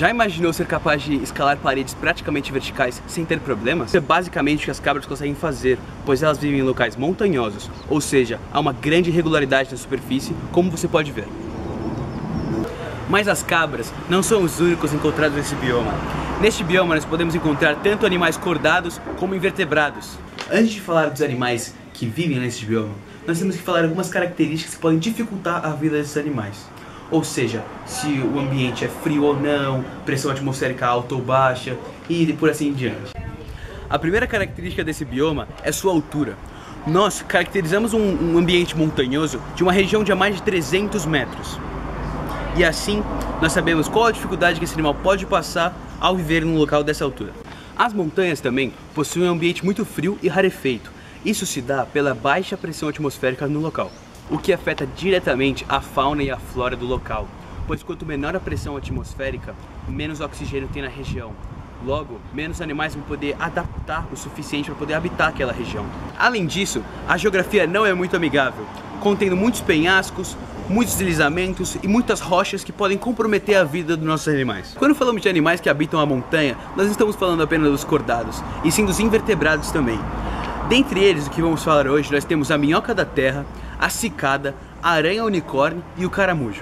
Já imaginou ser capaz de escalar paredes praticamente verticais sem ter problemas? Isso é basicamente o que as cabras conseguem fazer, pois elas vivem em locais montanhosos, ou seja, há uma grande irregularidade na superfície, como você pode ver. Mas as cabras não são os únicos encontrados nesse bioma. Neste bioma nós podemos encontrar tanto animais cordados como invertebrados. Antes de falar dos animais que vivem nesse bioma, nós temos que falar algumas características que podem dificultar a vida desses animais. Ou seja, se o ambiente é frio ou não, pressão atmosférica alta ou baixa e por assim em diante. A primeira característica desse bioma é sua altura. Nós caracterizamos um ambiente montanhoso de uma região de a mais de 300 metros. E assim, nós sabemos qual a dificuldade que esse animal pode passar ao viver num local dessa altura. As montanhas também possuem um ambiente muito frio e rarefeito. Isso se dá pela baixa pressão atmosférica no local, o que afeta diretamente a fauna e a flora do local, pois quanto menor a pressão atmosférica, menos oxigênio tem na região. Logo, menos animais vão poder adaptar o suficiente para poder habitar aquela região. Além disso, a geografia não é muito amigável, contendo muitos penhascos, muitos deslizamentos e muitas rochas que podem comprometer a vida dos nossos animais. Quando falamos de animais que habitam a montanha, nós não estamos falando apenas dos cordados, e sim dos invertebrados também. Dentre eles, o que vamos falar hoje, nós temos a minhoca da terra, a cicada, a aranha unicórnio e o caramujo.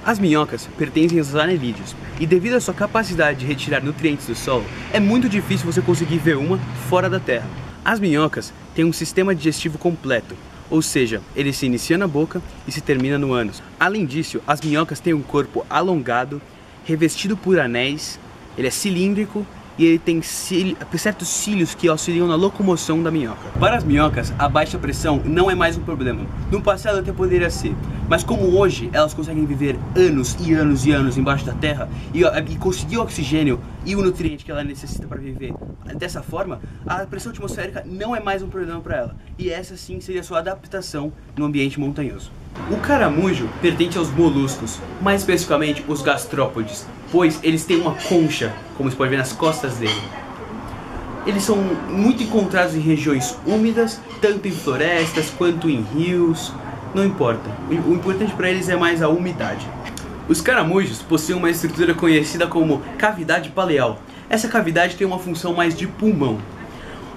As minhocas pertencem aos anelídeos, e devido à sua capacidade de retirar nutrientes do solo, é muito difícil você conseguir ver uma fora da terra. As minhocas têm um sistema digestivo completo, ou seja, ele se inicia na boca e se termina no ânus. Além disso, as minhocas têm um corpo alongado, revestido por anéis, ele é cilíndrico e ele tem certos cílios que auxiliam na locomoção da minhoca. Para as minhocas, a baixa pressão não é mais um problema. No passado até poderia ser, mas como hoje elas conseguem viver anos e anos e anos embaixo da terra e conseguir o oxigênio e o nutriente que ela necessita para viver dessa forma, a pressão atmosférica não é mais um problema para ela. E essa sim seria a sua adaptação no ambiente montanhoso. O caramujo pertence aos moluscos, mais especificamente os gastrópodes, pois eles têm uma concha, como você pode ver nas costas dele. Eles são muito encontrados em regiões úmidas, tanto em florestas quanto em rios, não importa. O importante para eles é mais a umidade. Os caramujos possuem uma estrutura conhecida como cavidade paleal. Essa cavidade tem uma função mais de pulmão.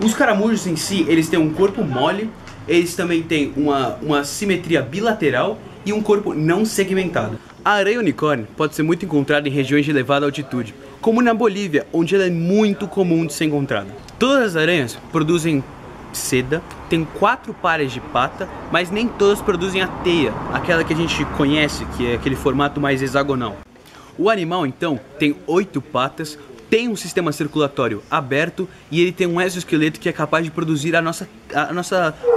Os caramujos em si, eles têm um corpo mole, eles também têm uma simetria bilateral e um corpo não segmentado. A aranha unicórnio pode ser muito encontrada em regiões de elevada altitude, como na Bolívia, onde ela é muito comum de ser encontrada. Todas as aranhas produzem seda, tem 4 pares de pata, mas nem todas produzem a teia, aquela que a gente conhece, que é aquele formato mais hexagonal. O animal então tem 8 patas, tem um sistema circulatório aberto e ele tem um exoesqueleto que é capaz de produzir a nossa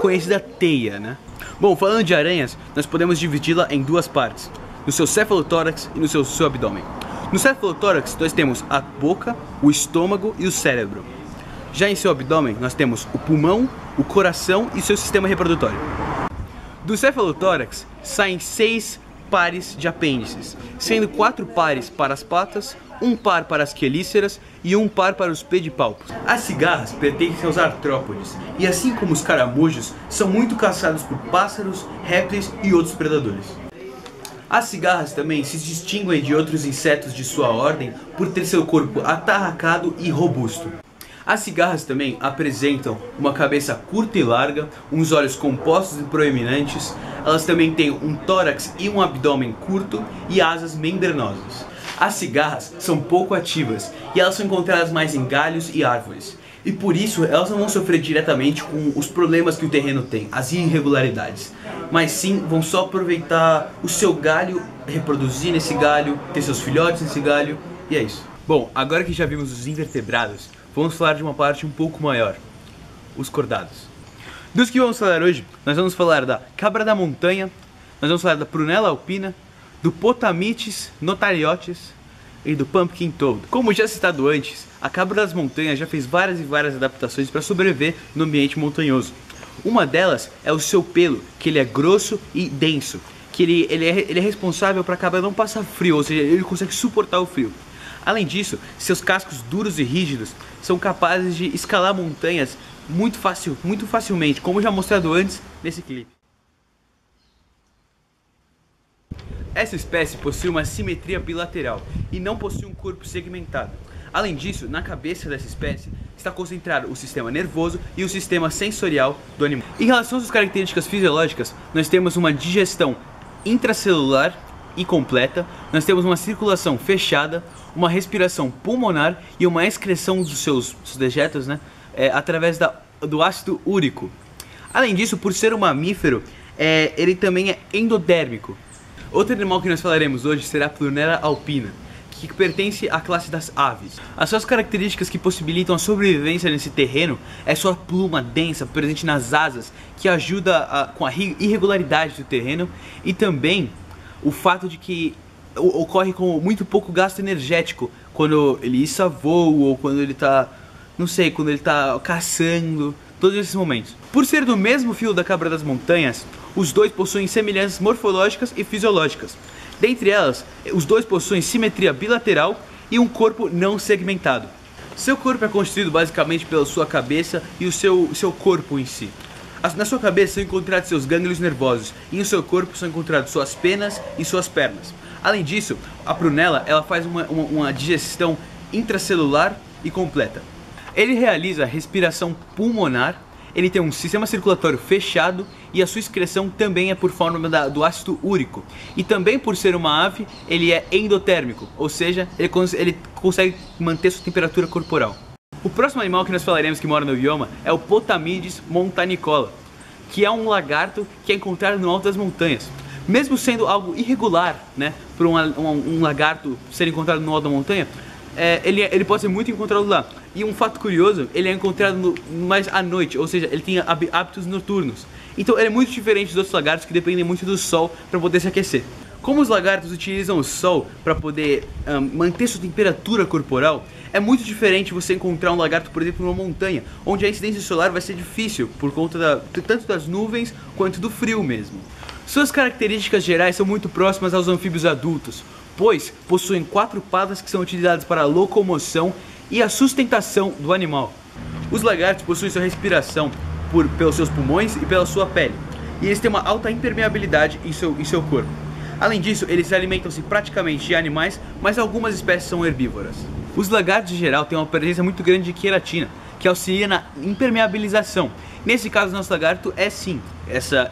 conhecida teia, né? Bom, falando de aranhas, nós podemos dividi-la em 2 partes, no seu cefalotórax e no seu abdômen. No cefalotórax nós temos a boca, o estômago e o cérebro. Já em seu abdômen nós temos o pulmão, o coração e seu sistema reprodutório. Do cefalotórax saem 6 pares de apêndices, sendo 4 pares para as patas, 1 par para as quelíceras e 1 par para os pedipalpos. As cigarras pertencem aos artrópodes e, assim como os caramujos, são muito caçados por pássaros, répteis e outros predadores. As cigarras também se distinguem de outros insetos de sua ordem por ter seu corpo atarracado e robusto. As cigarras também apresentam uma cabeça curta e larga, uns olhos compostos e proeminentes, elas também têm um tórax e um abdômen curto e asas membranosas. As cigarras são pouco ativas e elas são encontradas mais em galhos e árvores. E por isso elas não vão sofrer diretamente com os problemas que o terreno tem, as irregularidades. Mas sim vão só aproveitar o seu galho, reproduzir nesse galho, ter seus filhotes nesse galho, e é isso. Bom, agora que já vimos os invertebrados, vamos falar de uma parte um pouco maior, os cordados. Dos que vamos falar hoje, nós vamos falar da cabra da montanha, nós vamos falar da prunella alpina, do Potamites notariotes e do pumpkin toad. Como já citado antes, a cabra das montanhas já fez várias e várias adaptações para sobreviver no ambiente montanhoso. Uma delas é o seu pelo, que ele é grosso e denso, que ele é responsável para a cabra não passar frio, ou seja, ele consegue suportar o frio. Além disso, seus cascos duros e rígidos são capazes de escalar montanhas muito facilmente, como já mostrado antes nesse clipe. Essa espécie possui uma simetria bilateral e não possui um corpo segmentado. Além disso, na cabeça dessa espécie está concentrado o sistema nervoso e o sistema sensorial do animal. Em relação às suas características fisiológicas, nós temos uma digestão intracelular e completa, nós temos uma circulação fechada, uma respiração pulmonar e uma excreção dos seus dejetos, através do ácido úrico. Além disso, por ser um mamífero, ele também é endodérmico. Outro animal que nós falaremos hoje será a Prunella alpina, que pertence à classe das aves. As suas características que possibilitam a sobrevivência nesse terreno é sua pluma densa presente nas asas, que ajuda com a irregularidade do terreno, e também o fato de que ocorre com muito pouco gasto energético quando ele voa ou quando ele está, quando ele está caçando, todos esses momentos. Por ser do mesmo filo da cabra das montanhas, os dois possuem semelhanças morfológicas e fisiológicas. Dentre elas, os dois possuem simetria bilateral e um corpo não segmentado. Seu corpo é constituído basicamente pela sua cabeça e o seu corpo em si. Na sua cabeça são encontrados seus gânglios nervosos e no seu corpo são encontrados suas penas e suas pernas. Além disso, a prunella ela faz uma digestão intracelular e completa. Ele realiza respiração pulmonar, ele tem um sistema circulatório fechado e a sua excreção também é por forma do ácido úrico. E também por ser uma ave, ele é endotérmico, ou seja, ele consegue manter sua temperatura corporal. O próximo animal que nós falaremos que mora no bioma é o Potamides montanicola, que é um lagarto que é encontrado no alto das montanhas. Mesmo sendo algo irregular, para um lagarto ser encontrado no alto da montanha, ele pode ser muito encontrado lá. E um fato curioso, ele é encontrado mais à noite, ou seja, ele tem hábitos noturnos. Então ele é muito diferente dos outros lagartos que dependem muito do sol para poder se aquecer. Como os lagartos utilizam o sol para poder manter sua temperatura corporal, é muito diferente você encontrar um lagarto, por exemplo, numa montanha, onde a incidência solar vai ser difícil por conta tanto das nuvens quanto do frio mesmo. Suas características gerais são muito próximas aos anfíbios adultos, pois possuem 4 patas que são utilizadas para a locomoção e a sustentação do animal. Os lagartos possuem sua respiração pelos seus pulmões e pela sua pele, e eles têm uma alta impermeabilidade em seu corpo. Além disso, eles alimentam-se praticamente de animais, mas algumas espécies são herbívoras. Os lagartos em geral têm uma presença muito grande de queratina, que auxilia na impermeabilização. Nesse caso, nosso lagarto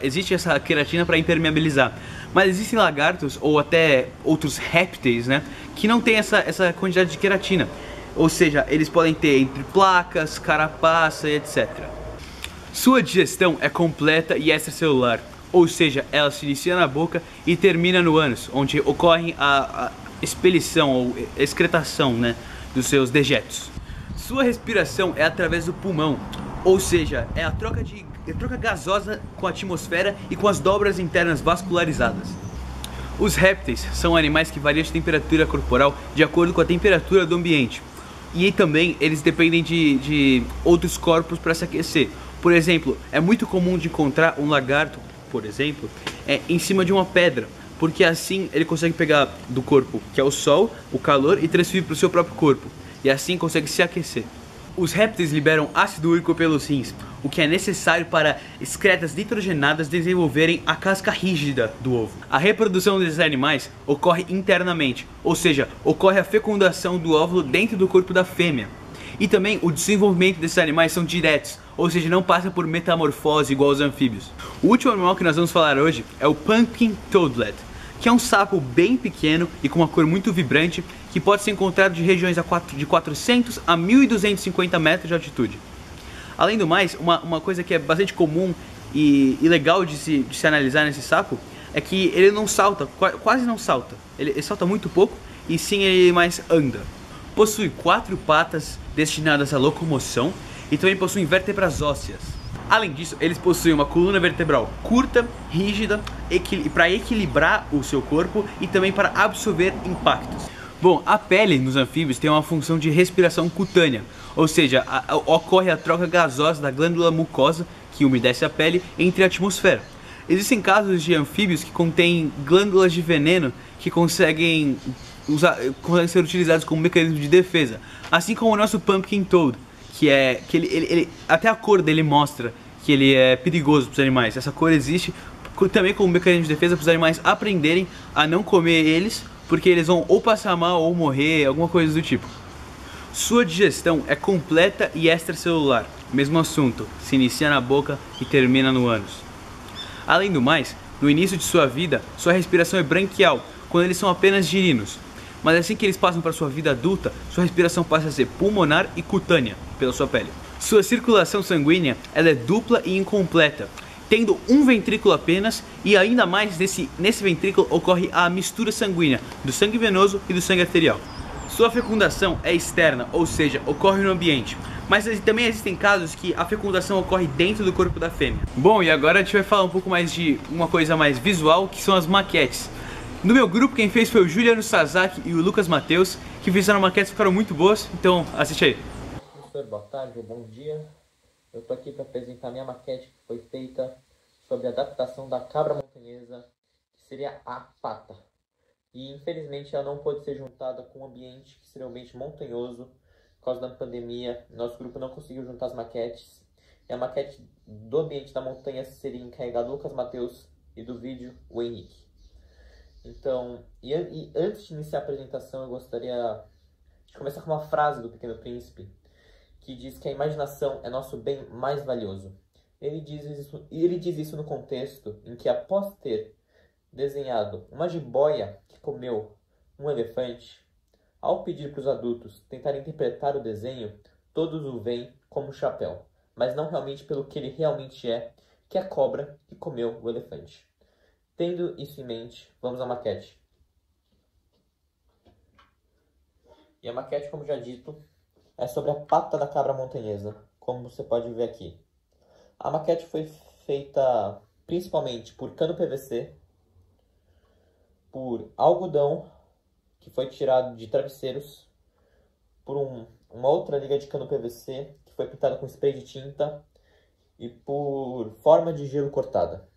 existe essa queratina para impermeabilizar. Mas existem lagartos ou até outros répteis, que não têm essa quantidade de queratina. Ou seja, eles podem ter entre placas, carapaça e etc. Sua digestão é completa e extracelular, ou seja, ela se inicia na boca e termina no ânus, onde ocorre a expelição ou excretação dos seus dejetos. Sua respiração é através do pulmão, ou seja, é a troca gasosa com a atmosfera e com as dobras internas vascularizadas. Os répteis são animais que variam de temperatura corporal de acordo com a temperatura do ambiente. E também eles dependem de outros corpos para se aquecer. Por exemplo, é muito comum de encontrar um lagarto, por exemplo, em cima de uma pedra, porque assim ele consegue pegar do corpo, que é o sol, o calor, e transferir para o seu próprio corpo, e assim consegue se aquecer. Os répteis liberam ácido úrico pelos rins, o que é necessário para excretas nitrogenadas desenvolverem a casca rígida do ovo. A reprodução desses animais ocorre internamente, ou seja, ocorre a fecundação do óvulo dentro do corpo da fêmea. E também o desenvolvimento desses animais são diretos, ou seja, não passa por metamorfose igual aos anfíbios. O último animal que nós vamos falar hoje é o Pumpkin Toadlet, que é um sapo bem pequeno e com uma cor muito vibrante, que pode ser encontrado de regiões de 400 a 1.250 metros de altitude. Além do mais, uma coisa que é bastante comum e legal de se analisar nesse sapo é que ele não salta, quase não salta. Ele salta muito pouco e sim ele mais anda. Possui 4 patas destinadas à locomoção e também possui vértebras ósseas. Além disso, eles possuem uma coluna vertebral curta, rígida, para equilibrar o seu corpo e também para absorver impactos. Bom, a pele nos anfíbios tem uma função de respiração cutânea, ou seja, ocorre a troca gasosa da glândula mucosa, que umedece a pele, entre a atmosfera. Existem casos de anfíbios que contêm glândulas de veneno que conseguem ser utilizados como mecanismo de defesa, assim como o nosso Pumpkin Toad, que ele até a cor dele mostra que ele é perigoso para os animais. Essa cor existe Também como mecanismo de defesa para os animais aprenderem a não comer eles, porque eles vão ou passar mal ou morrer, alguma coisa do tipo. Sua digestão é completa e extracelular, mesmo assunto, se inicia na boca e termina no ânus. Além do mais, no início de sua vida, sua respiração é branquial, quando eles são apenas girinos. Mas assim que eles passam para sua vida adulta, sua respiração passa a ser pulmonar e cutânea, pela sua pele. Sua circulação sanguínea ela é dupla e incompleta, tendo um ventrículo apenas, e ainda mais nesse ventrículo ocorre a mistura sanguínea do sangue venoso e do sangue arterial. Sua fecundação é externa, ou seja, ocorre no ambiente, mas também existem casos que a fecundação ocorre dentro do corpo da fêmea. Bom, e agora a gente vai falar um pouco mais de uma coisa mais visual, que são as maquetes. No meu grupo quem fez foi o Juliano Sasaki e o Lucas Matheus, que fizeram maquetes que ficaram muito boas, então assiste aí. Professor, boa tarde ou bom dia. Eu tô aqui para apresentar minha maquete que foi feita sobre a adaptação da cabra montanhesa, que seria a pata. E infelizmente ela não pôde ser juntada com um ambiente extremamente montanhoso por causa da pandemia. Nosso grupo não conseguiu juntar as maquetes. E a maquete do ambiente da montanha seria encarregada do Lucas Matheus e do vídeo o Henrique. Então, e antes de iniciar a apresentação, eu gostaria de começar com uma frase do Pequeno Príncipe, que diz que a imaginação é nosso bem mais valioso. Ele diz isso no contexto em que, após ter desenhado uma jiboia que comeu um elefante, ao pedir para os adultos tentarem interpretar o desenho, todos o veem como chapéu, mas não realmente pelo que ele realmente é, que é a cobra que comeu o elefante. Tendo isso em mente, vamos à maquete. E a maquete, como já dito, é sobre a pata da cabra montanhesa, como você pode ver aqui. A maquete foi feita principalmente por cano PVC, por algodão, que foi tirado de travesseiros, por uma outra liga de cano PVC, que foi pintada com spray de tinta, e por forma de gelo cortada.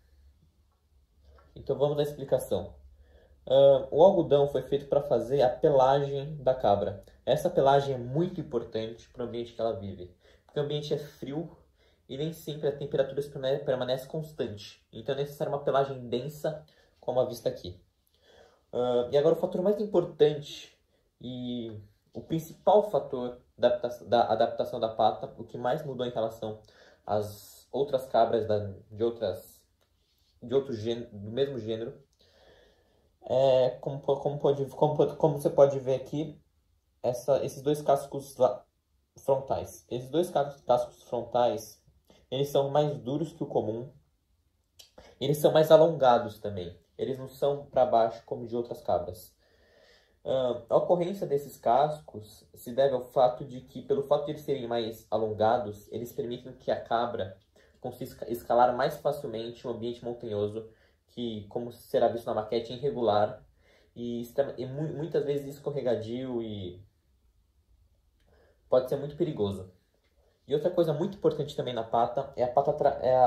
Então vamos à explicação. O algodão foi feito para fazer a pelagem da cabra. Essa pelagem é muito importante para o ambiente que ela vive, porque o ambiente é frio e nem sempre a temperatura permanece constante. Então é necessário uma pelagem densa, como a vista aqui. E agora o fator mais importante e o principal fator da adaptação da pata, o que mais mudou em relação às outras cabras do mesmo gênero, como você pode ver aqui, esses dois cascos frontais. Esses dois cascos frontais, eles são mais duros que o comum. Eles são mais alongados também. Eles não são para baixo como de outras cabras. A ocorrência desses cascos se deve ao fato de que, pelo fato de eles serem mais alongados, eles permitem que a cabra consiga escalar mais facilmente um ambiente montanhoso, que, como será visto na maquete, é irregular e muitas vezes escorregadio e pode ser muito perigoso. E outra coisa muito importante também na pata é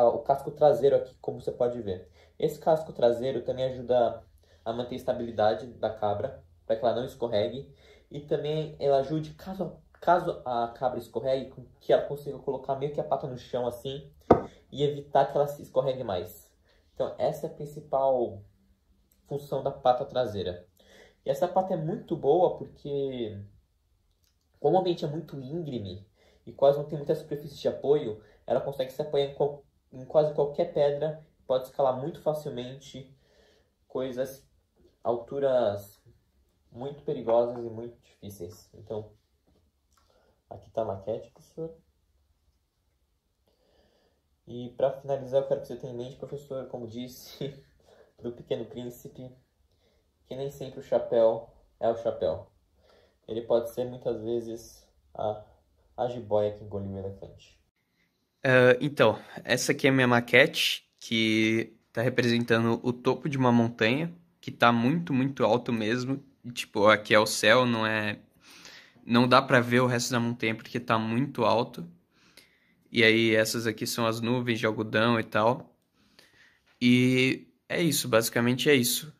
o casco traseiro aqui, como você pode ver. Esse casco traseiro também ajuda a manter a estabilidade da cabra, para que ela não escorregue, e também ela ajude, caso a cabra escorregue, que ela consiga colocar meio que a pata no chão assim e evitar que ela se escorregue mais. Então essa é a principal função da pata traseira. E essa pata é muito boa porque, como o ambiente é muito íngreme e quase não tem muita superfície de apoio, ela consegue se apoiar em quase qualquer pedra, pode escalar muito facilmente alturas muito perigosas e muito difíceis. Então, aqui está a maquete, professor. E para finalizar, eu quero que você tenha em mente, professor, como disse, do Pequeno Príncipe, que nem sempre o chapéu é o chapéu. Ele pode ser, muitas vezes, a jiboia que engoliu o elefante. Então, essa aqui é a minha maquete, que está representando o topo de uma montanha, que está muito, muito alto mesmo. E, tipo, aqui é o céu, não dá para ver o resto da montanha porque está muito alto. E aí essas aqui são as nuvens de algodão e tal. E é isso, basicamente é isso.